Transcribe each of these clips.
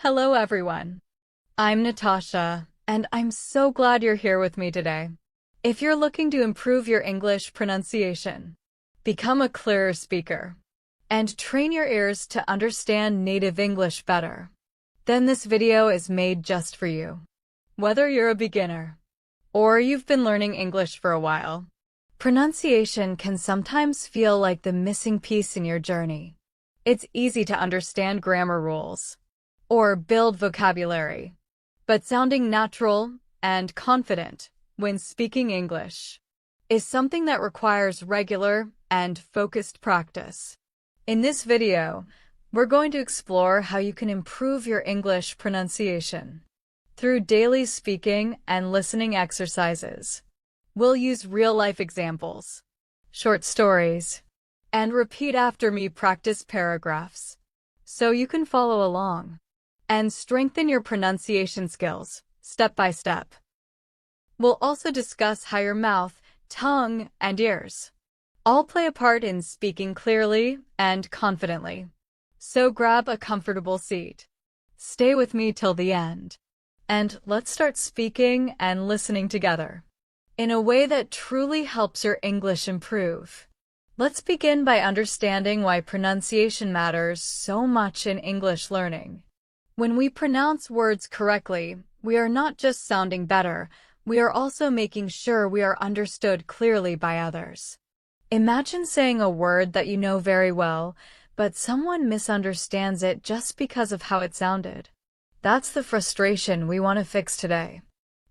Hello everyone. I'm Natasha, and I'm so glad you're here with me today. If you're looking to improve your English pronunciation, become a clearer speaker, and train your ears to understand native English better, then this video is made just for you. Whether you're a beginner or you've been learning English for a while, pronunciation can sometimes feel like the missing piece in your journey. It's easy to understand grammar rules or build vocabulary, but sounding natural and confident when speaking English is something that requires regular and focused practice. In this video, we're going to explore how you can improve your English pronunciation through daily speaking and listening exercises. We'll use real-life examples, short stories, and repeat after me practice paragraphs so you can follow along and strengthen your pronunciation skills step by step. We'll also discuss how your mouth, tongue, and ears all play a part in speaking clearly and confidently. So grab a comfortable seat, stay with me till the end, and let's start speaking and listening together in a way that truly helps your English improve. Let's begin by understanding why pronunciation matters so much in English learning. When we pronounce words correctly, we are not just sounding better, we are also making sure we are understood clearly by others. Imagine saying a word that you know very well, but someone misunderstands it just because of how it sounded. That's the frustration we want to fix today.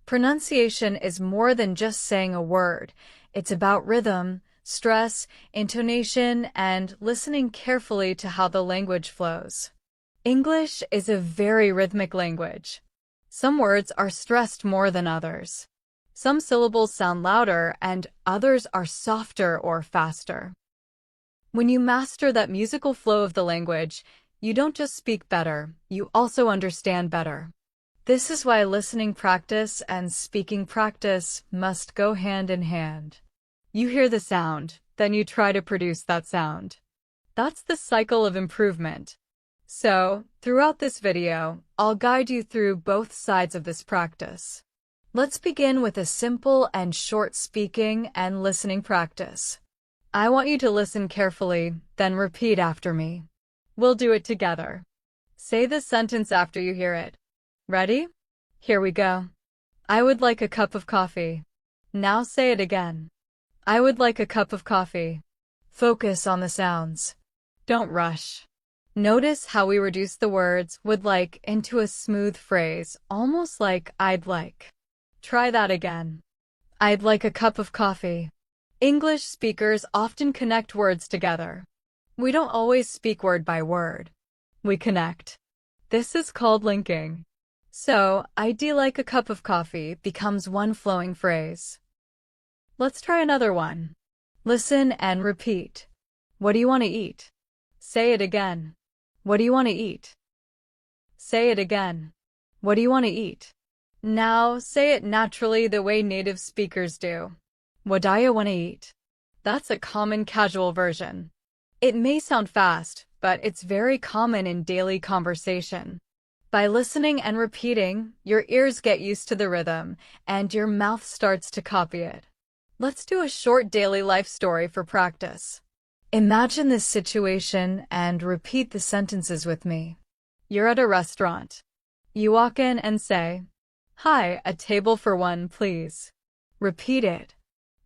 Pronunciation is more than just saying a word. It's about rhythm, stress, intonation, and listening carefully to how the language flows. English is a very rhythmic language. Some words are stressed more than others. Some syllables sound louder and others are softer or faster. When you master that musical flow of the language, you don't just speak better, you also understand better. This is why listening practice and speaking practice must go hand in hand. You hear the sound, then you try to produce that sound. That's the cycle of improvement. So, throughout this video, I'll guide you through both sides of this practice. Let's begin with a simple and short speaking and listening practice. I want you to listen carefully, then repeat after me. We'll do it together. Say the sentence after you hear it. Ready? Here we go. I would like a cup of coffee. Now say it again. I would like a cup of coffee. Focus on the sounds. Don't rush. Notice how we reduce the words would like into a smooth phrase, almost like I'd like. Try that again. I'd like a cup of coffee. English speakers often connect words together. We don't always speak word by word. We connect. This is called linking. So, I'd like a cup of coffee becomes one flowing phrase. Let's try another one. Listen and repeat. What do you want to eat? Say it again. What do you want to eat? Say it again. What do you want to eat? Now, say it naturally the way native speakers do. What do you want to eat? That's a common casual version. It may sound fast, but it's very common in daily conversation. By listening and repeating, your ears get used to the rhythm, and your mouth starts to copy it. Let's do a short daily life story for practice. Imagine this situation and repeat the sentences with me. You're at a restaurant. You walk in and say, "Hi, a table for one, please." Repeat it.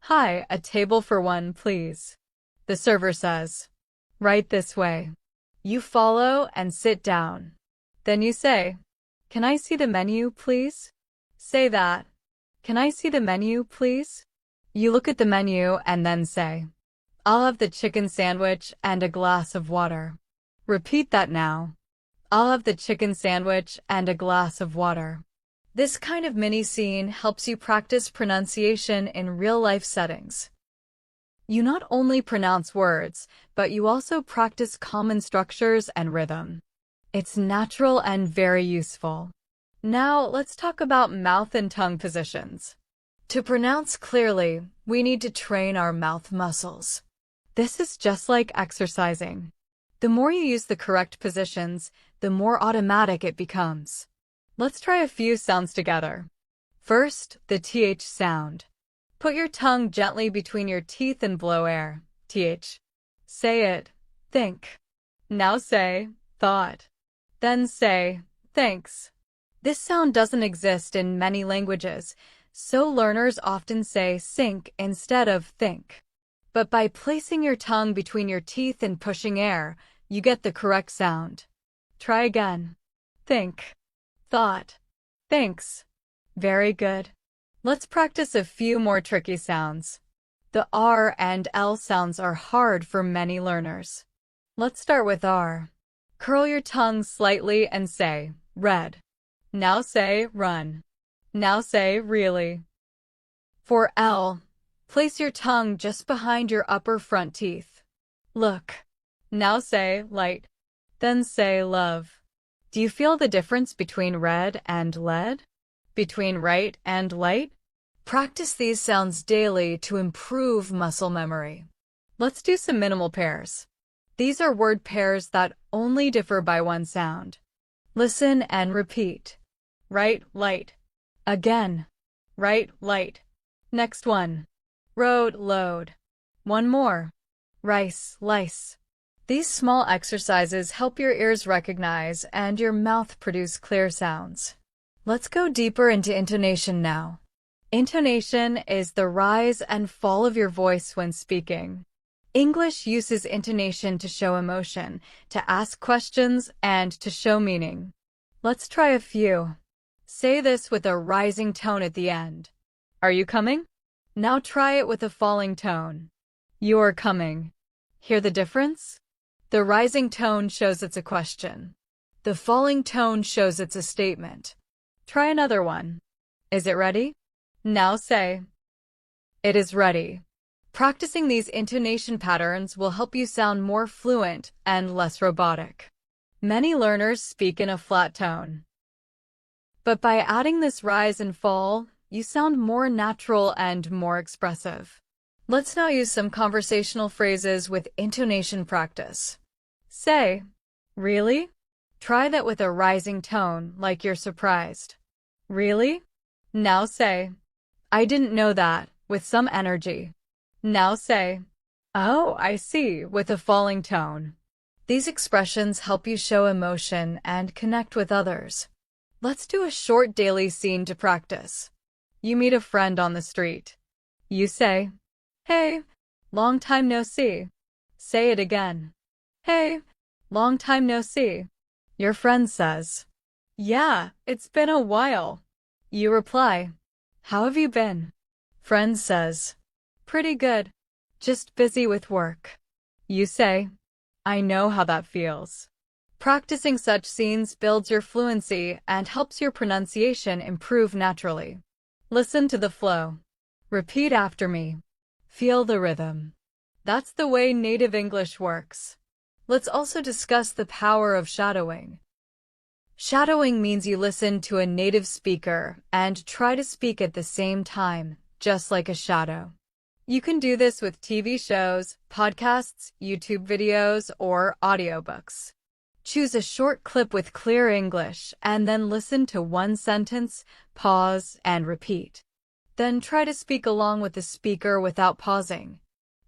"Hi, a table for one, please." The server says, "Right this way." You follow and sit down. Then you say, "Can I see the menu, please?" Say that. "Can I see the menu, please?" You look at the menu and then say, "I'll have the chicken sandwich and a glass of water." Repeat that now. "I'll have the chicken sandwich and a glass of water." This kind of mini scene helps you practice pronunciation in real-life settings. You not only pronounce words, but you also practice common structures and rhythm. It's natural and very useful. Now, let's talk about mouth and tongue positions. To pronounce clearly, we need to train our mouth muscles. This is just like exercising. The more you use the correct positions, the more automatic it becomes. Let's try a few sounds together. First, the TH sound. Put your tongue gently between your teeth and blow air. TH. Say it. Think. Now say, thought. Then say, thanks. This sound doesn't exist in many languages, so learners often say sink instead of think. But by placing your tongue between your teeth and pushing air, you get the correct sound. Try again. Think. Thought. Thanks. Very good. Let's practice a few more tricky sounds. The R and L sounds are hard for many learners. Let's start with R. Curl your tongue slightly and say, red. Now say, run. Now say, really. For L, place your tongue just behind your upper front teeth. Look. Now say, light. Then say, love. Do you feel the difference between red and lead? Between right and light? Practice these sounds daily to improve muscle memory. Let's do some minimal pairs. These are word pairs that only differ by one sound. Listen and repeat. Right, light. Again. Right, light. Next one. Road, load. One more. Rice, lice. These small exercises help your ears recognize and your mouth produce clear sounds. Let's go deeper into intonation now. Intonation is the rise and fall of your voice when speaking. English uses intonation to show emotion, to ask questions, and to show meaning. Let's try a few. Say this with a rising tone at the end. Are you coming? Now try it with a falling tone. You're coming. Hear the difference? The rising tone shows it's a question. The falling tone shows it's a statement. Try another one. Is it ready? Now say, it is ready. Practicing these intonation patterns will help you sound more fluent and less robotic. Many learners speak in a flat tone. But by adding this rise and fall, you sound more natural and more expressive. Let's now use some conversational phrases with intonation practice. Say, really? Try that with a rising tone, like you're surprised. Really? Now say, I didn't know that, with some energy. Now say, oh, I see, with a falling tone. These expressions help you show emotion and connect with others. Let's do a short daily scene to practice. You meet a friend on the street. You say, hey, long time no see. Say it again. Hey, long time no see. Your friend says, yeah, it's been a while. You reply, how have you been? Friend says, pretty good. Just busy with work. You say, I know how that feels. Practicing such scenes builds your fluency and helps your pronunciation improve naturally. Listen to the flow. Repeat after me. Feel the rhythm. That's the way native English works. Let's also discuss the power of shadowing. Shadowing means you listen to a native speaker and try to speak at the same time, just like a shadow. You can do this with TV shows, podcasts, YouTube videos, or audiobooks. Choose a short clip with clear English and then listen to one sentence, pause, and repeat. Then try to speak along with the speaker without pausing.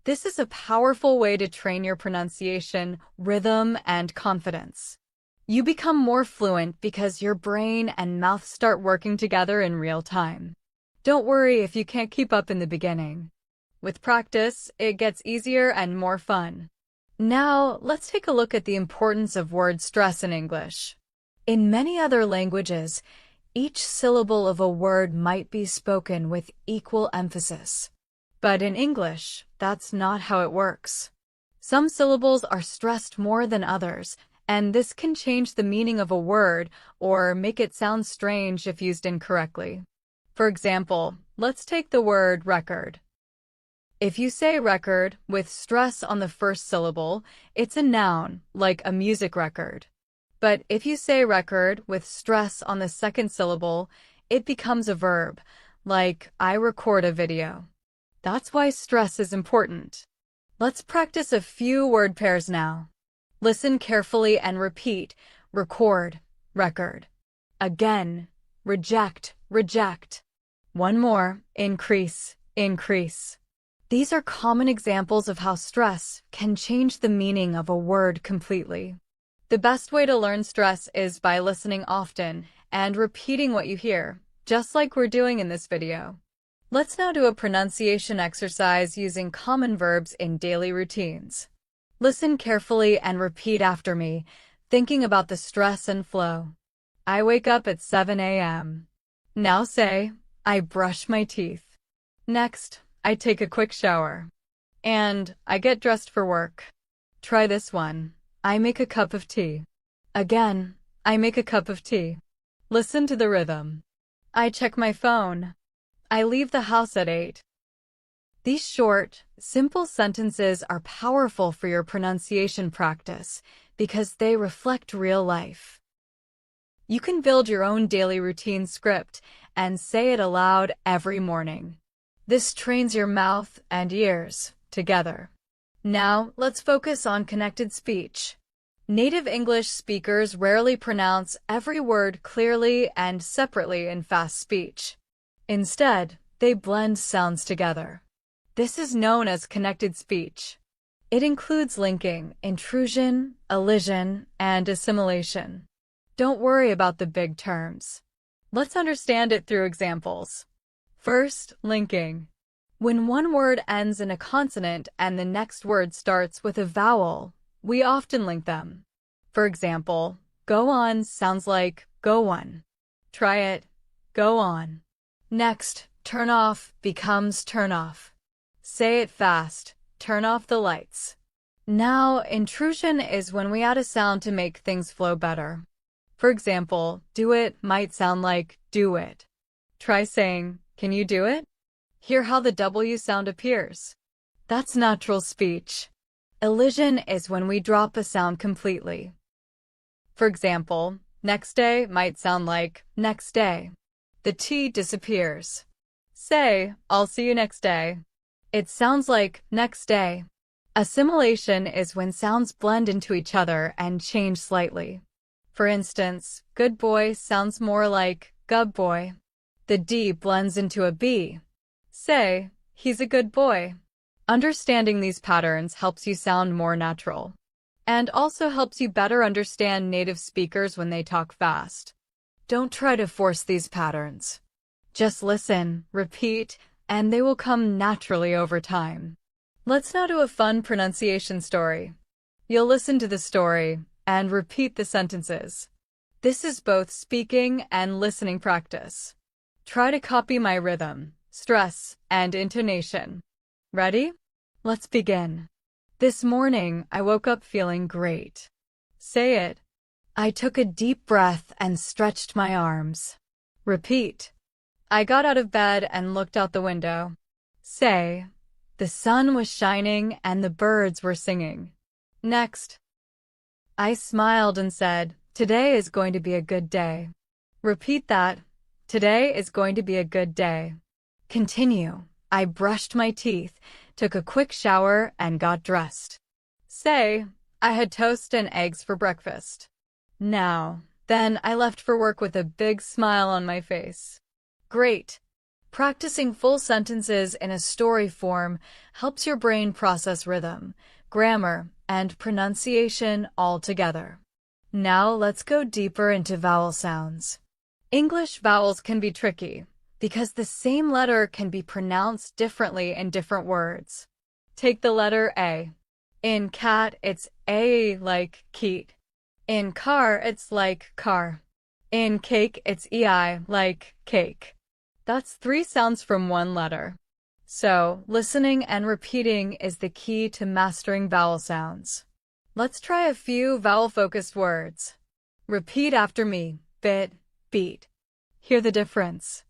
This is a powerful way to train your pronunciation, rhythm, and confidence. You become more fluent because your brain and mouth start working together in real time. Don't worry if you can't keep up in the beginning. With practice, it gets easier and more fun. Now, let's take a look at the importance of word stress in English. In many other languages, each syllable of a word might be spoken with equal emphasis. But in English, that's not how it works. Some syllables are stressed more than others, and this can change the meaning of a word or make it sound strange if used incorrectly. For example, let's take the word record. If you say record with stress on the first syllable, it's a noun, like a music record. But if you say record with stress on the second syllable, it becomes a verb, like I record a video. That's why stress is important. Let's practice a few word pairs now. Listen carefully and repeat. Record, record. Again, reject, reject. One more, increase, increase. These are common examples of how stress can change the meaning of a word completely. The best way to learn stress is by listening often and repeating what you hear, just like we're doing in this video. Let's now do a pronunciation exercise using common verbs in daily routines. Listen carefully and repeat after me, thinking about the stress and flow. I wake up at 7 a.m. Now say, I brush my teeth. Next, I take a quick shower. And I get dressed for work. Try this one. I make a cup of tea. Again, I make a cup of tea. Listen to the rhythm. I check my phone. I leave the house at 8. These short, simple sentences are powerful for your pronunciation practice because they reflect real life. You can build your own daily routine script and say it aloud every morning. This trains your mouth and ears together. Now, let's focus on connected speech. Native English speakers rarely pronounce every word clearly and separately in fast speech. Instead, they blend sounds together. This is known as connected speech. It includes linking, intrusion, elision, and assimilation. Don't worry about the big terms. Let's understand it through examples. First, linking. When one word ends in a consonant and the next word starts with a vowel, we often link them. For example, go on sounds like go on. Try it, go on. Next, turn off becomes turn off. Say it fast, turn off the lights. Now, intrusion is when we add a sound to make things flow better. For example, do it might sound like do it. Try saying, can you do it? Hear how the W sound appears. That's natural speech. Elision is when we drop a sound completely. For example, next day might sound like next day. The T disappears. Say, I'll see you next day. It sounds like next day. Assimilation is when sounds blend into each other and change slightly. For instance, good boy sounds more like gub boy. The D blends into a B. Say, he's a good boy. Understanding these patterns helps you sound more natural, and also helps you better understand native speakers when they talk fast. Don't try to force these patterns. Just listen, repeat, and they will come naturally over time. Let's now do a fun pronunciation story. You'll listen to the story and repeat the sentences. This is both speaking and listening practice. Try to copy my rhythm, stress, and intonation. Ready? Let's begin. This morning, I woke up feeling great. Say it. I took a deep breath and stretched my arms. Repeat. I got out of bed and looked out the window. Say, the sun was shining and the birds were singing. Next. I smiled and said, today is going to be a good day. Repeat that. Today is going to be a good day. Continue. I brushed my teeth, took a quick shower, and got dressed. Say, I had toast and eggs for breakfast. Then I left for work with a big smile on my face. Great! Practicing full sentences in a story form helps your brain process rhythm, grammar, and pronunciation all together. Now let's go deeper into vowel sounds. English vowels can be tricky because the same letter can be pronounced differently in different words. Take the letter A. In cat, it's A like keet. In car, it's like car. In cake, it's EI like cake. That's 3 sounds from one letter. So, listening and repeating is the key to mastering vowel sounds. Let's try a few vowel-focused words. Repeat after me. Bit, beat. Hear the difference.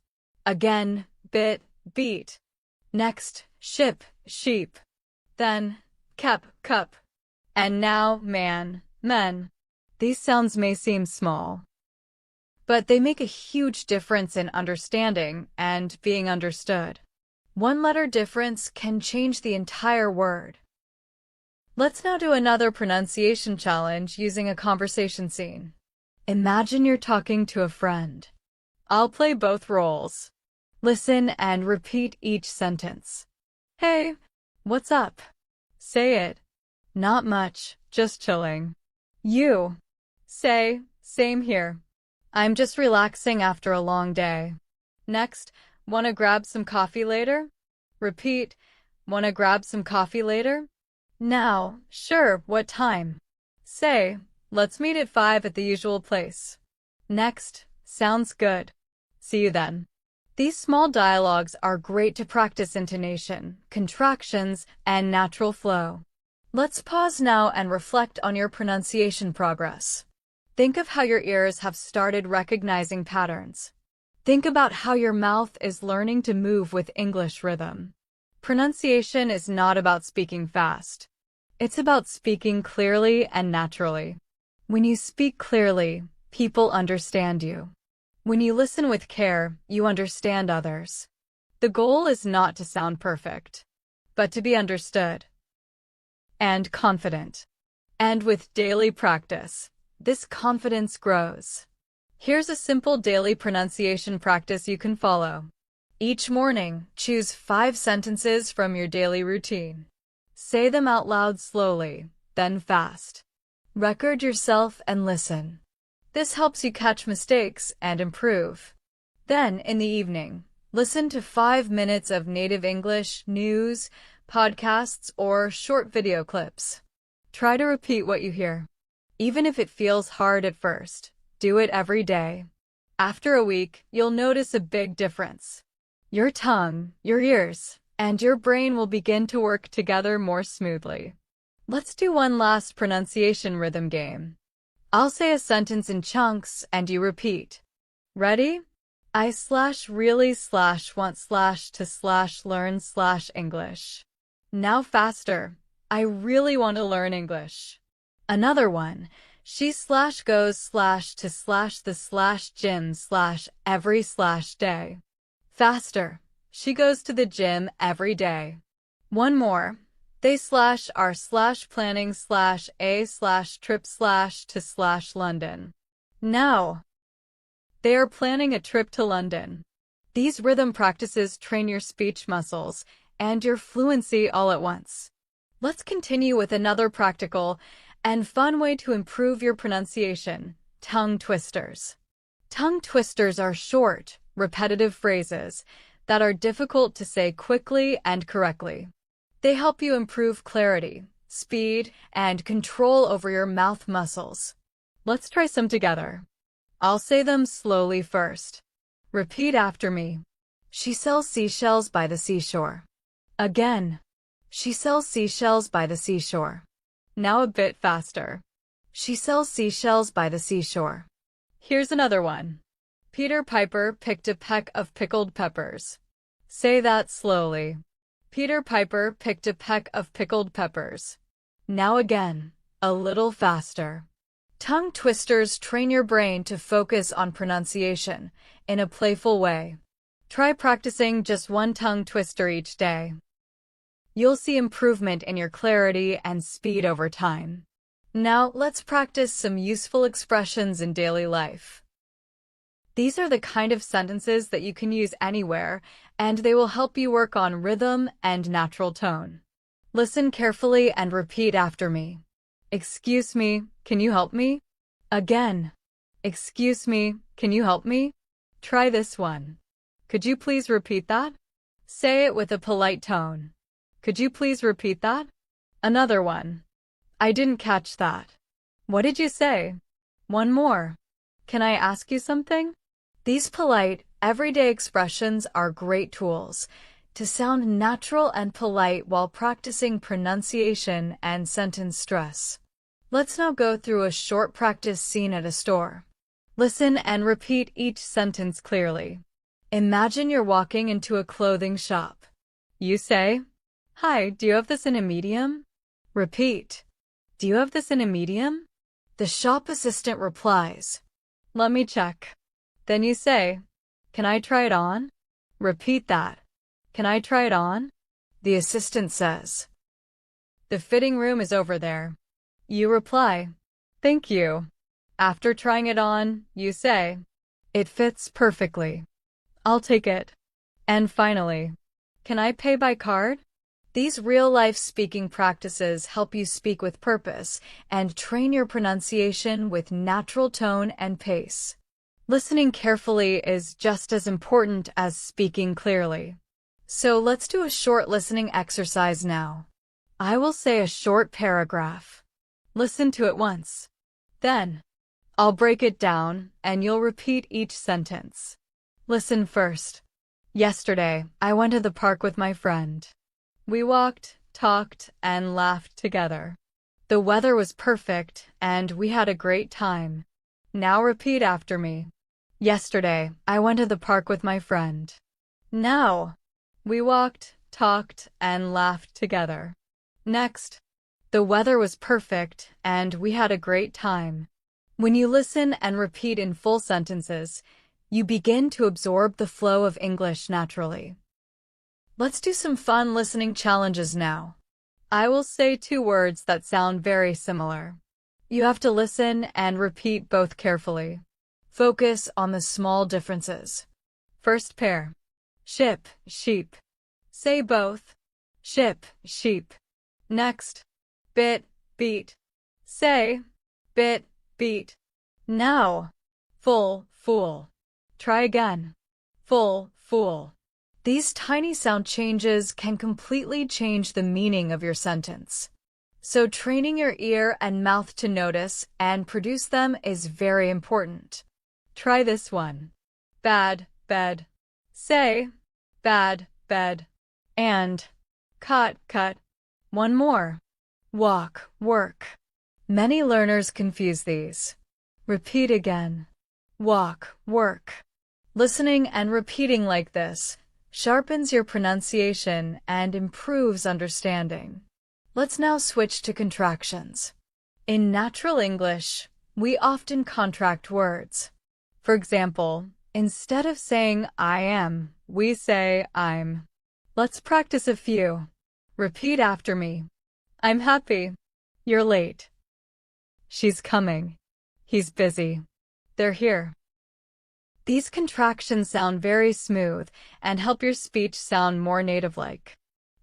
Again, bit, beat. Next, ship, sheep. Then, kep, cup. And now, man, men. These sounds may seem small, but they make a huge difference in understanding and being understood. One letter difference can change the entire word. Let's now do another pronunciation challenge using a conversation scene. Imagine you're talking to a friend. I'll play both roles. Listen and repeat each sentence. Hey, what's up? Say it. Not much, just chilling. You. Say, same here. I'm just relaxing after a long day. Next, wanna grab some coffee later? Repeat, wanna grab some coffee later? Now, sure, what time? Say, let's meet at 5 at the usual place. Next, sounds good. See you then. These small dialogues are great to practice intonation, contractions, and natural flow. Let's pause now and reflect on your pronunciation progress. Think of how your ears have started recognizing patterns. Think about how your mouth is learning to move with English rhythm. Pronunciation is not about speaking fast. It's about speaking clearly and naturally. When you speak clearly, people understand you. When you listen with care, you understand others. The goal is not to sound perfect, but to be understood and confident. And with daily practice, this confidence grows. Here's a simple daily pronunciation practice you can follow. Each morning, choose 5 sentences from your daily routine. Say them out loud slowly, then fast. Record yourself and listen. This helps you catch mistakes and improve. Then, in the evening, listen to 5 minutes of native English, news, podcasts, or short video clips. Try to repeat what you hear. Even if it feels hard at first, do it every day. After a week, you'll notice a big difference. Your tongue, your ears, and your brain will begin to work together more smoothly. Let's do one last pronunciation rhythm game. I'll say a sentence in chunks and you repeat. Ready? I/really/want/to/learn/English. Now faster. I really want to learn English. Another one. She/goes/to/the/gym/every/day. Faster. She goes to the gym every day. One more. They/are/planning/a/trip/to/London. Now. They are planning a trip to London. These rhythm practices train your speech muscles and your fluency all at once. Let's continue with another practical and fun way to improve your pronunciation, tongue twisters. Tongue twisters are short, repetitive phrases that are difficult to say quickly and correctly. They help you improve clarity, speed, and control over your mouth muscles. Let's try some together. I'll say them slowly first. Repeat after me. She sells seashells by the seashore. Again. She sells seashells by the seashore. Now a bit faster. She sells seashells by the seashore. Here's another one. Peter Piper picked a peck of pickled peppers. Say that slowly. Peter Piper picked a peck of pickled peppers. Now again, a little faster. Tongue twisters train your brain to focus on pronunciation in a playful way. Try practicing just one tongue twister each day. You'll see improvement in your clarity and speed over time. Now, let's practice some useful expressions in daily life. These are the kind of sentences that you can use anywhere, and they will help you work on rhythm and natural tone. Listen carefully and repeat after me. Excuse me, can you help me? Again. Excuse me, can you help me? Try this one. Could you please repeat that? Say it with a polite tone. Could you please repeat that? Another one. I didn't catch that. What did you say? One more. Can I ask you something? These polite, everyday expressions are great tools to sound natural and polite while practicing pronunciation and sentence stress. Let's now go through a short practice scene at a store. Listen and repeat each sentence clearly. Imagine you're walking into a clothing shop. You say, "Hi, do you have this in a medium?" Repeat. Do you have this in a medium? The shop assistant replies, "Let me check." Then you say, "Can I try it on?" Repeat that. Can I try it on? The assistant says, The fitting room is over there. You reply, thank you. After trying it on, you say, it fits perfectly. I'll take it. And finally, can I pay by card? These real-life speaking practices help you speak with purpose and train your pronunciation with natural tone and pace. Listening carefully is just as important as speaking clearly. So let's do a short listening exercise now. I will say a short paragraph. Listen to it once. Then, I'll break it down and you'll repeat each sentence. Listen first. Yesterday, I went to the park with my friend. We walked, talked, and laughed together. The weather was perfect, and we had a great time. Now repeat after me. Yesterday, I went to the park with my friend. Now, we walked, talked, and laughed together. Next, the weather was perfect, and we had a great time. When you listen and repeat in full sentences, you begin to absorb the flow of English naturally. Let's do some fun listening challenges now. I will say 2 words that sound very similar. You have to listen and repeat both carefully. Focus on the small differences. First pair. Ship, sheep. Say both. Ship, sheep. Next. Bit, beat. Say, bit, beat. Now. Full, fool. Try again. Full, fool. These tiny sound changes can completely change the meaning of your sentence. So training your ear and mouth to notice and produce them is very important. Try this one. Bad, bed. Say, bad, bed. And, cut, cut. One more. Walk, work. Many learners confuse these. Repeat again. Walk, work. Listening and repeating like this sharpens your pronunciation and improves understanding. Let's now switch to contractions. In natural English, we often contract words. For example, instead of saying I am, we say I'm. Let's practice a few. Repeat after me. I'm happy. You're late. She's coming. He's busy. They're here. These contractions sound very smooth and help your speech sound more native-like.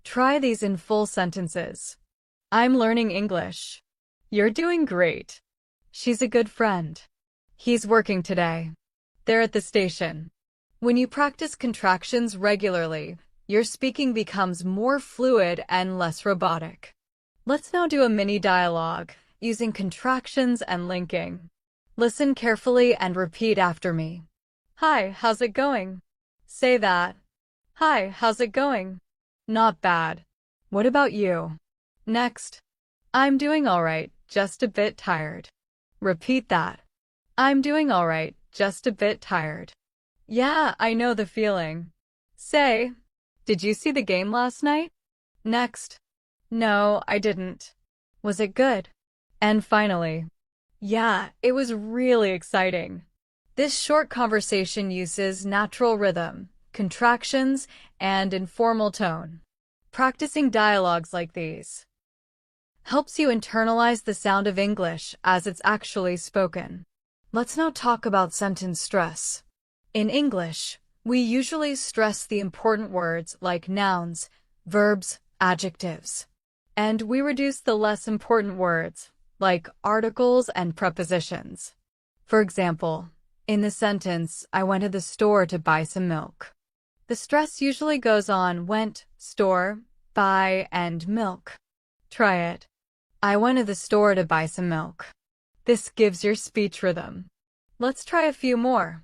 Try these in full sentences. I'm learning English. You're doing great. She's a good friend. He's working today. They're at the station. When you practice contractions regularly, your speaking becomes more fluid and less robotic. Let's now do a mini dialogue using contractions and linking. Listen carefully and repeat after me. Hi, how's it going? Say that. Hi, how's it going? Not bad. What about you? Next. I'm doing all right, just a bit tired. Repeat that. I'm doing all right, just a bit tired. Yeah, I know the feeling. Say, did you see the game last night? Next. No, I didn't. Was it good? And finally. Yeah, it was really exciting. This short conversation uses natural rhythm, contractions, and informal tone. Practicing dialogues like these helps you internalize the sound of English as it's actually spoken. Let's now talk about sentence stress. In English, we usually stress the important words like nouns, verbs, adjectives. And we reduce the less important words like articles and prepositions. For example, in the sentence, I went to the store to buy some milk. The stress usually goes on went, store, buy, and milk. Try it. I went to the store to buy some milk. This gives your speech rhythm. Let's try a few more.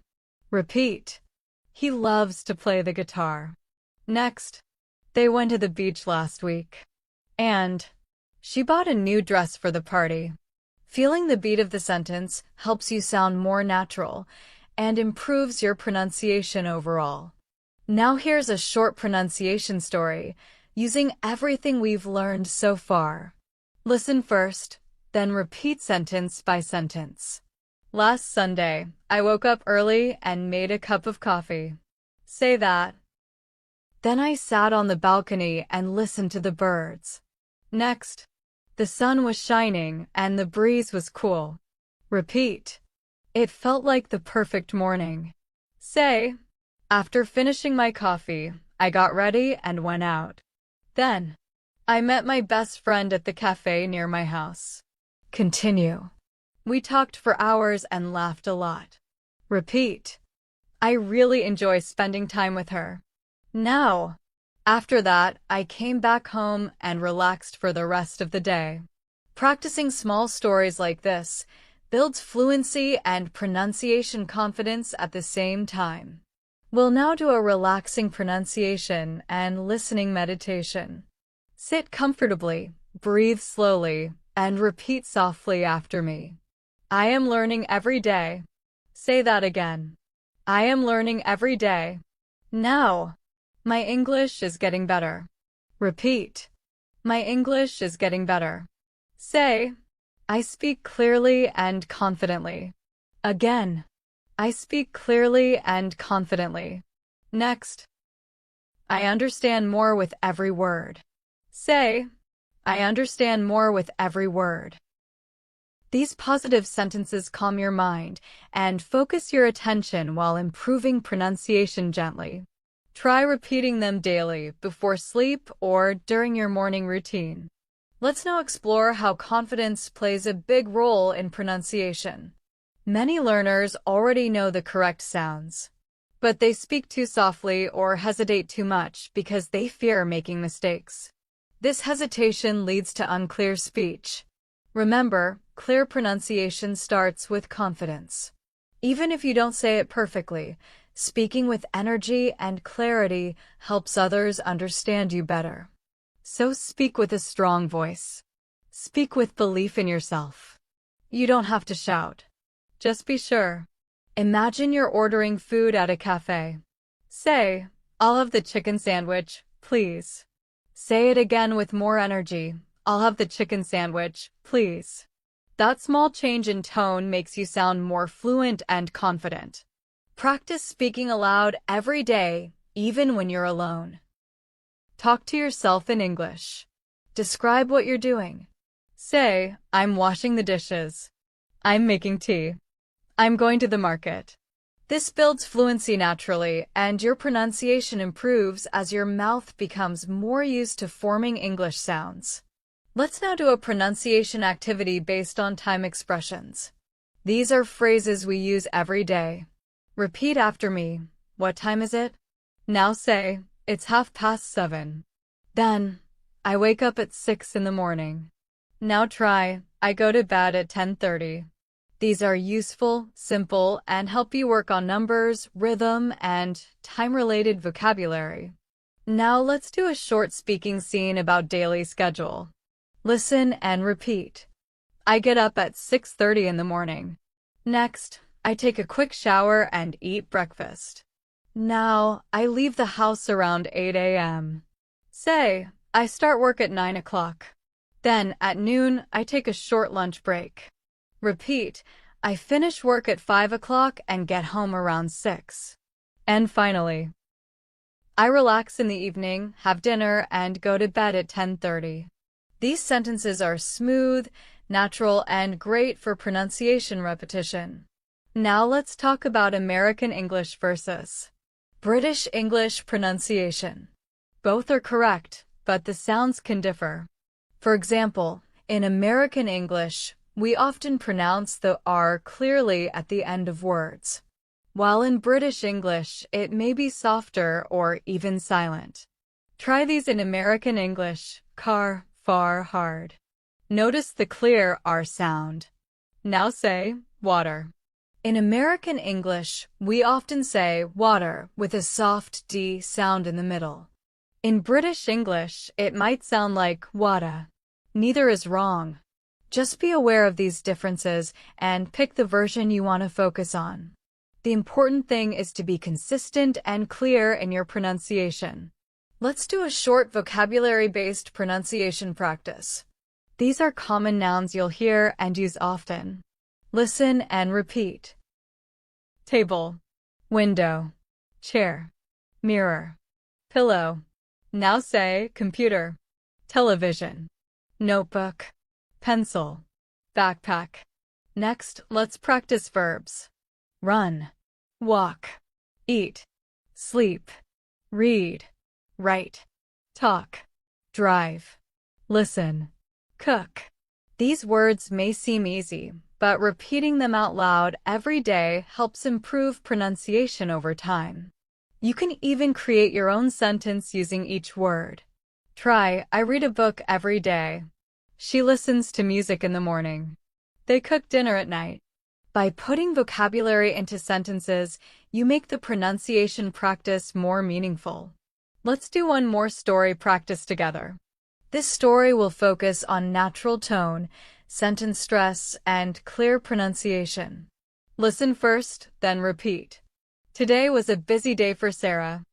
Repeat. He loves to play the guitar. Next. They went to the beach last week. And she bought a new dress for the party. Feeling the beat of the sentence helps you sound more natural and improves your pronunciation overall. Now here's a short pronunciation story using everything we've learned so far. Listen first, then repeat sentence by sentence. Last Sunday, I woke up early and made a cup of coffee. Say that. Then I sat on the balcony and listened to the birds. Next. The sun was shining and the breeze was cool. Repeat. It felt like the perfect morning. Say, after finishing my coffee, I got ready and went out. Then, I met my best friend at the cafe near my house. Continue. We talked for hours and laughed a lot. Repeat. I really enjoy spending time with her. Now, after that, I came back home and relaxed for the rest of the day. Practicing small stories like this builds fluency and pronunciation confidence at the same time. We'll now do a relaxing pronunciation and listening meditation. Sit comfortably, breathe slowly, and repeat softly after me. I am learning every day. Say that again. I am learning every day. Now, my English is getting better. Repeat. My English is getting better. Say, I speak clearly and confidently. Again. I speak clearly and confidently. Next. I understand more with every word. Say, I understand more with every word. These positive sentences calm your mind and focus your attention while improving pronunciation gently. Try repeating them daily before sleep or during your morning routine. Let's now explore how confidence plays a big role in pronunciation. Many learners already know the correct sounds, but they speak too softly or hesitate too much because they fear making mistakes. This hesitation leads to unclear speech. Remember, clear pronunciation starts with confidence. Even if you don't say it perfectly, speaking with energy and clarity helps others understand you better. So speak with a strong voice. Speak with belief in yourself. You don't have to shout. Just be sure. Imagine you're ordering food at a cafe. Say, I'll have the chicken sandwich, please. Say it again with more energy. I'll have the chicken sandwich, please. That small change in tone makes you sound more fluent and confident. Practice speaking aloud every day, even when you're alone. Talk to yourself in English. Describe what you're doing. Say, I'm washing the dishes. I'm making tea. I'm going to the market. This builds fluency naturally, and your pronunciation improves as your mouth becomes more used to forming English sounds. Let's now do a pronunciation activity based on time expressions. These are phrases we use every day. Repeat after me. What time is it? Now say, it's 7:30. Then, I wake up at 6 in the morning. Now try, I go to bed at 10:30. These are useful, simple, and help you work on numbers, rhythm, and time-related vocabulary. Now let's do a short speaking scene about daily schedule. Listen and repeat. I get up at 6:30 in the morning. Next, I take a quick shower and eat breakfast. Now, I leave the house around 8 a.m. Say, I start work at 9 o'clock. Then, at noon, I take a short lunch break. Repeat, I finish work at 5 o'clock and get home around 6. And finally, I relax in the evening, have dinner, and go to bed at 10:30. These sentences are smooth, natural, and great for pronunciation repetition. Now let's talk about American English versus British English pronunciation. Both are correct, but the sounds can differ. For example, in American English, we often pronounce the R clearly at the end of words, while in British English, it may be softer or even silent. Try these in American English: car, far, hard. Notice the clear R sound. Now say, water. In American English, we often say water with a soft D sound in the middle. In British English, it might sound like wada. Neither is wrong. Just be aware of these differences and pick the version you want to focus on. The important thing is to be consistent and clear in your pronunciation. Let's do a short vocabulary-based pronunciation practice. These are common nouns you'll hear and use often. Listen and repeat. Table, window, chair, mirror, pillow. Now say computer, television, notebook, pencil, backpack. Next, let's practice verbs. Run, walk, eat, sleep, read, write, talk, drive, listen, cook. These words may seem easy, but repeating them out loud every day helps improve pronunciation over time. You can even create your own sentence using each word. Try, I read a book every day. She listens to music in the morning. They cook dinner at night. By putting vocabulary into sentences, you make the pronunciation practice more meaningful. Let's do one more story practice together. This story will focus on natural tone, sentence stress, and clear pronunciation. Listen first, then repeat. Today was a busy day for Sarah.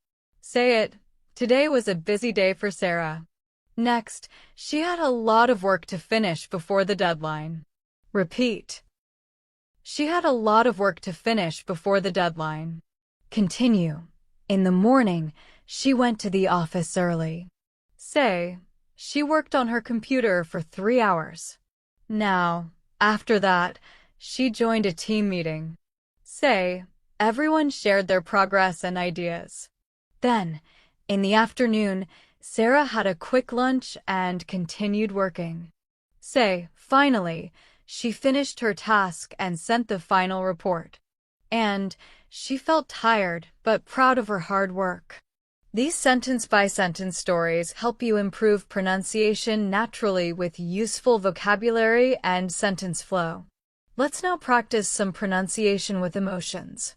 Say it. Today was a busy day for Sarah. Next, she had a lot of work to finish before the deadline. Repeat. She had a lot of work to finish before the deadline. Continue. In the morning, she went to the office early. Say, she worked on her computer for 3 hours. Now, after that, she joined a team meeting. Say, everyone shared their progress and ideas. Then, in the afternoon, Sarah had a quick lunch and continued working. Say, finally, she finished her task and sent the final report. And she felt tired but proud of her hard work. These sentence-by-sentence stories help you improve pronunciation naturally with useful vocabulary and sentence flow. Let's now practice some pronunciation with emotions.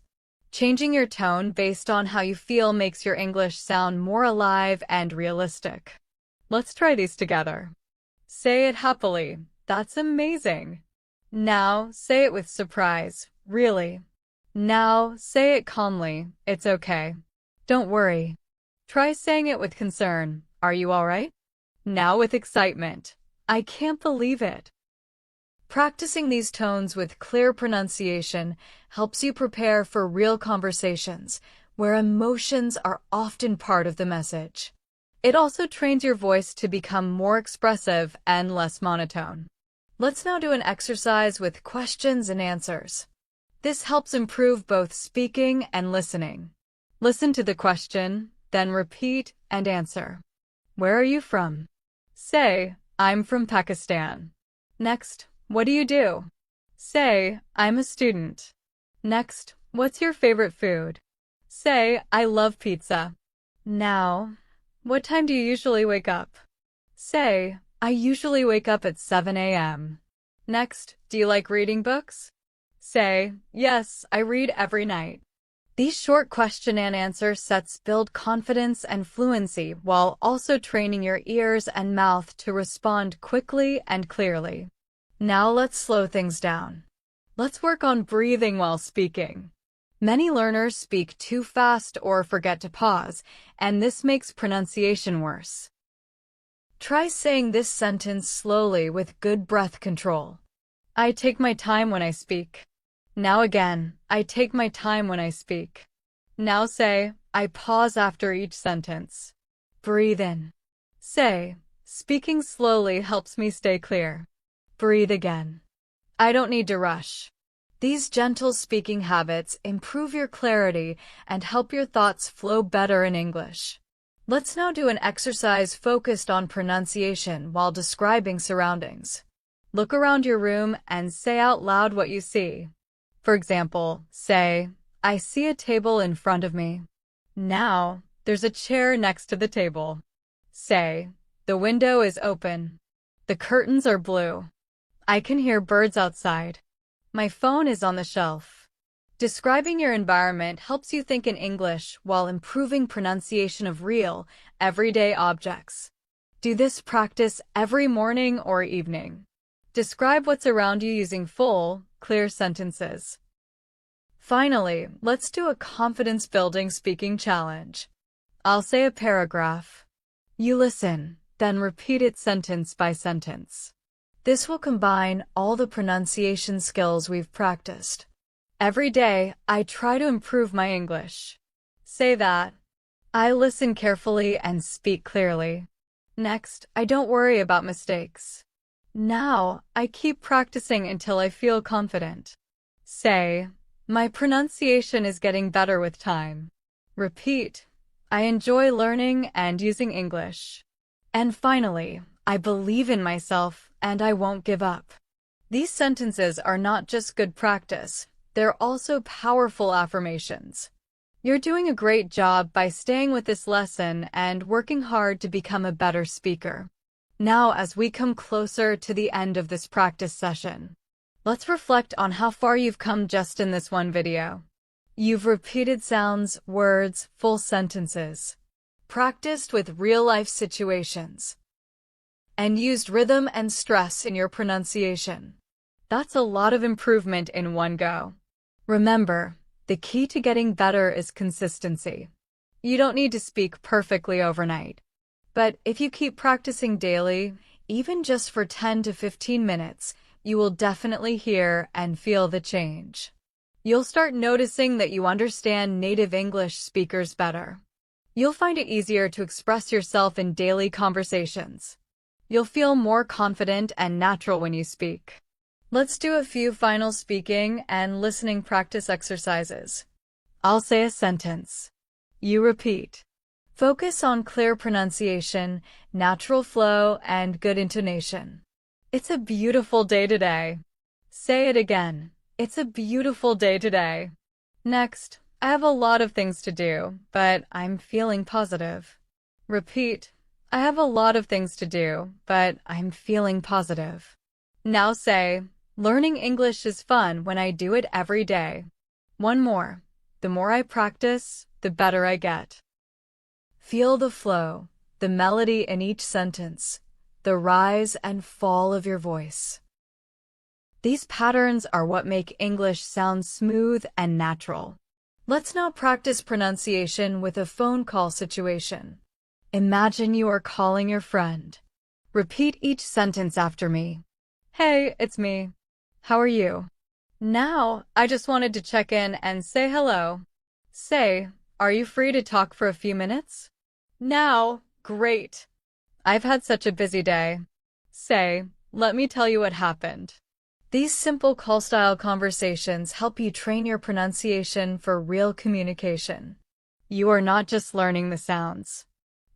Changing your tone based on how you feel makes your English sound more alive and realistic. Let's try these together. Say it happily. That's amazing. Now, say it with surprise. Really. Now, say it calmly. It's okay. Don't worry. Try saying it with concern. Are you all right? Now with excitement. I can't believe it. Practicing these tones with clear pronunciation helps you prepare for real conversations, where emotions are often part of the message. It also trains your voice to become more expressive and less monotone. Let's now do an exercise with questions and answers. This helps improve both speaking and listening. Listen to the question, then repeat and answer. Where are you from? Say, I'm from Pakistan. Next, what do you do? Say, I'm a student. Next, what's your favorite food? Say, I love pizza. Now, what time do you usually wake up? Say, I usually wake up at 7 a.m. Next, do you like reading books? Say, yes, I read every night. These short question and answer sets build confidence and fluency while also training your ears and mouth to respond quickly and clearly. Now let's slow things down. Let's work on breathing while speaking. Many learners speak too fast or forget to pause, and this makes pronunciation worse. Try saying this sentence slowly with good breath control. I take my time when I speak. Now again, I take my time when I speak. Now say, I pause after each sentence. Breathe in. Say, speaking slowly helps me stay clear. Breathe again. I don't need to rush. These gentle speaking habits improve your clarity and help your thoughts flow better in English. Let's now do an exercise focused on pronunciation while describing surroundings. Look around your room and say out loud what you see. For example, say, I see a table in front of me. Now, there's a chair next to the table. Say, the window is open. The curtains are blue. I can hear birds outside. My phone is on the shelf. Describing your environment helps you think in English while improving pronunciation of real, everyday objects. Do this practice every morning or evening. Describe what's around you using full, clear sentences. Finally, let's do a confidence-building speaking challenge. I'll say a paragraph. You listen, then repeat it sentence by sentence. This will combine all the pronunciation skills we've practiced. Every day, I try to improve my English. Say that. I listen carefully and speak clearly. Next, I don't worry about mistakes. Now, I keep practicing until I feel confident. Say, my pronunciation is getting better with time. Repeat, I enjoy learning and using English. And finally, I believe in myself and I won't give up. These sentences are not just good practice, they're also powerful affirmations. You're doing a great job by staying with this lesson and working hard to become a better speaker. Now, as we come closer to the end of this practice session, let's reflect on how far you've come just in this one video. You've repeated sounds, words, full sentences, practiced with real-life situations, and used rhythm and stress in your pronunciation. That's a lot of improvement in one go. Remember, the key to getting better is consistency. You don't need to speak perfectly overnight. But if you keep practicing daily, even just for 10 to 15 minutes, you will definitely hear and feel the change. You'll start noticing that you understand native English speakers better. You'll find it easier to express yourself in daily conversations. You'll feel more confident and natural when you speak. Let's do a few final speaking and listening practice exercises. I'll say a sentence. You repeat. Focus on clear pronunciation, natural flow, and good intonation. It's a beautiful day today. Say it again. It's a beautiful day today. Next, I have a lot of things to do, but I'm feeling positive. Repeat. I have a lot of things to do, but I'm feeling positive. Now say, learning English is fun when I do it every day. One more. The more I practice, the better I get. Feel the flow, the melody in each sentence, the rise and fall of your voice. These patterns are what make English sound smooth and natural. Let's now practice pronunciation with a phone call situation. Imagine you are calling your friend. Repeat each sentence after me. Hey, it's me. How are you? Now, I just wanted to check in and say hello. Say, are you free to talk for a few minutes? Now, great. I've had such a busy day. Say, let me tell you what happened. These simple call-style conversations help you train your pronunciation for real communication. You are not just learning the sounds.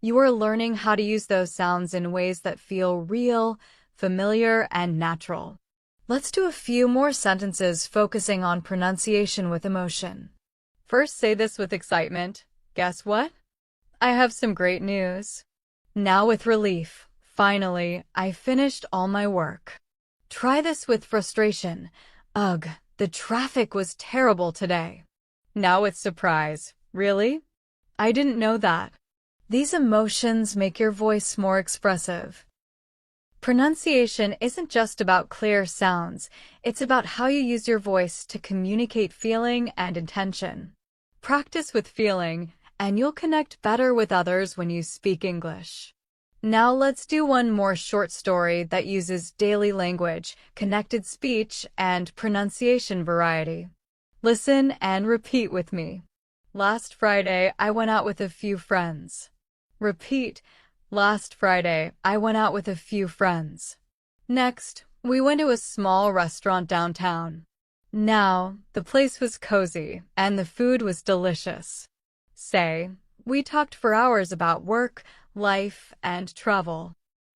You are learning how to use those sounds in ways that feel real, familiar, and natural. Let's do a few more sentences focusing on pronunciation with emotion. First, say this with excitement. Guess what? I have some great news. Now with relief. Finally, I finished all my work. Try this with frustration. Ugh, the traffic was terrible today. Now with surprise. Really? I didn't know that. These emotions make your voice more expressive. Pronunciation isn't just about clear sounds, it's about how you use your voice to communicate feeling and intention. Practice with feeling, and you'll connect better with others when you speak English. Now let's do one more short story that uses daily language, connected speech, and pronunciation variety. Listen and repeat with me. Last Friday, I went out with a few friends. Repeat. Last Friday, I went out with a few friends. Next, we went to a small restaurant downtown. Now, the place was cozy, and the food was delicious. Say, we talked for hours about work, life, and travel.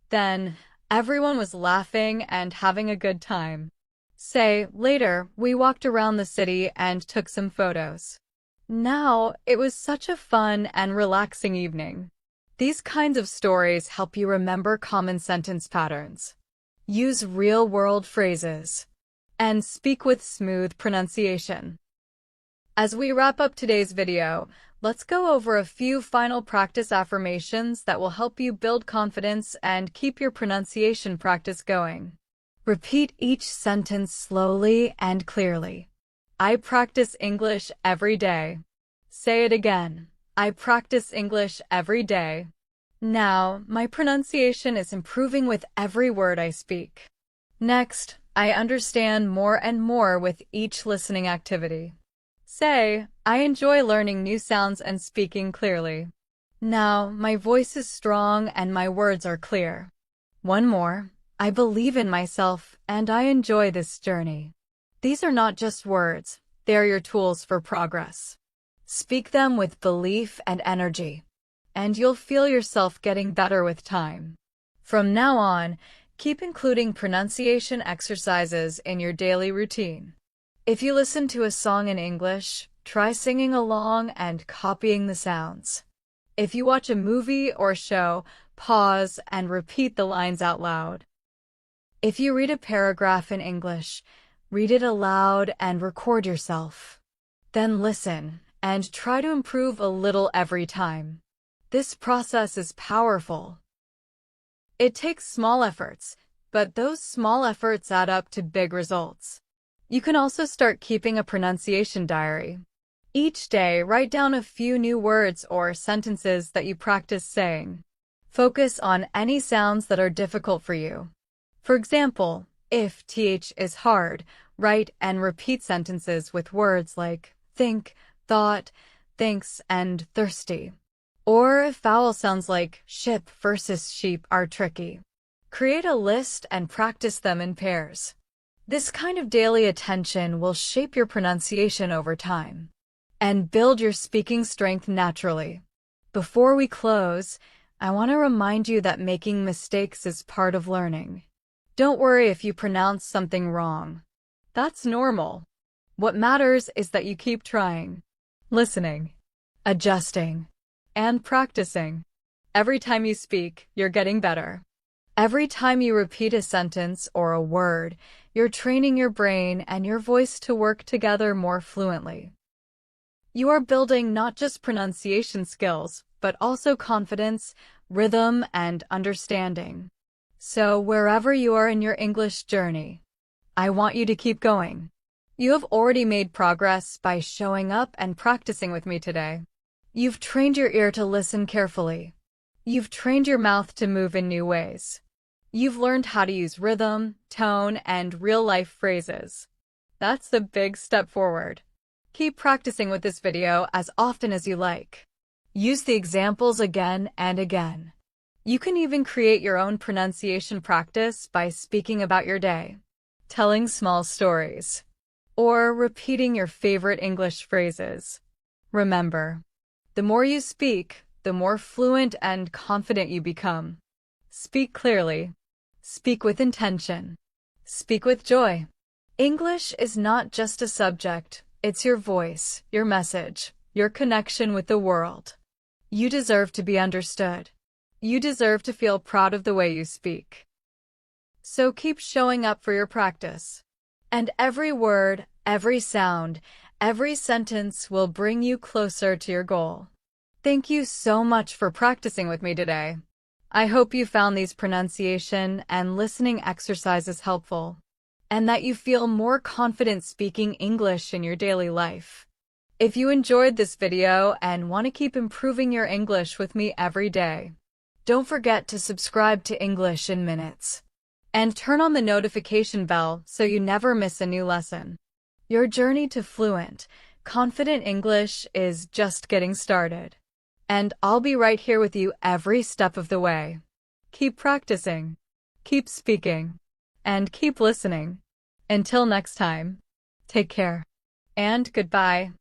Then, everyone was laughing and having a good time. Say, later, we walked around the city and took some photos. Now, it was such a fun and relaxing evening. These kinds of stories help you remember common sentence patterns. Use real-world phrases. And speak with smooth pronunciation. As we wrap up today's video, let's go over a few final practice affirmations that will help you build confidence and keep your pronunciation practice going. Repeat each sentence slowly and clearly. I practice English every day. Say it again. I practice English every day. Now, my pronunciation is improving with every word I speak. Next, I understand more and more with each listening activity. Say, I enjoy learning new sounds and speaking clearly. Now, my voice is strong and my words are clear. One more. I believe in myself and I enjoy this journey. These are not just words, they are your tools for progress. Speak them with belief and energy, and you'll feel yourself getting better with time. From now on, keep including pronunciation exercises in your daily routine. If you listen to a song in English, try singing along and copying the sounds. If you watch a movie or show, pause and repeat the lines out loud. If you read a paragraph in English, read it aloud and record yourself. Then listen and try to improve a little every time. This process is powerful. It takes small efforts, but those small efforts add up to big results. You can also start keeping a pronunciation diary. Each day, write down a few new words or sentences that you practice saying. Focus on any sounds that are difficult for you. For example, if th is hard, write and repeat sentences with words like think, thought, thinks, and thirsty. Or if vowel sounds like ship versus sheep are tricky, create a list and practice them in pairs. This kind of daily attention will shape your pronunciation over time and build your speaking strength naturally. Before we close, I want to remind you that making mistakes is part of learning. Don't worry if you pronounce something wrong. That's normal. What matters is that you keep trying, listening, adjusting, and practicing. Every time you speak, you're getting better. Every time you repeat a sentence or a word, you're training your brain and your voice to work together more fluently. You are building not just pronunciation skills, but also confidence, rhythm, and understanding. So wherever you are in your English journey, I want you to keep going. You have already made progress by showing up and practicing with me today. You've trained your ear to listen carefully. You've trained your mouth to move in new ways. You've learned how to use rhythm, tone, and real-life phrases. That's a big step forward. Keep practicing with this video as often as you like. Use the examples again and again. You can even create your own pronunciation practice by speaking about your day, telling small stories, or repeating your favorite English phrases. Remember, the more you speak, the more fluent and confident you become. Speak clearly. Speak with intention. Speak with joy. English is not just a subject, it's your voice, your message, your connection with the world. You deserve to be understood. You deserve to feel proud of the way you speak. So keep showing up for your practice. And every word, every sound, every sentence will bring you closer to your goal. Thank you so much for practicing with me today. I hope you found these pronunciation and listening exercises helpful, and that you feel more confident speaking English in your daily life. If you enjoyed this video and want to keep improving your English with me every day, don't forget to subscribe to English in Minutes and turn on the notification bell so you never miss a new lesson. Your journey to fluent, confident English is just getting started. And I'll be right here with you every step of the way. Keep practicing, keep speaking, and keep listening. Until next time, take care and goodbye.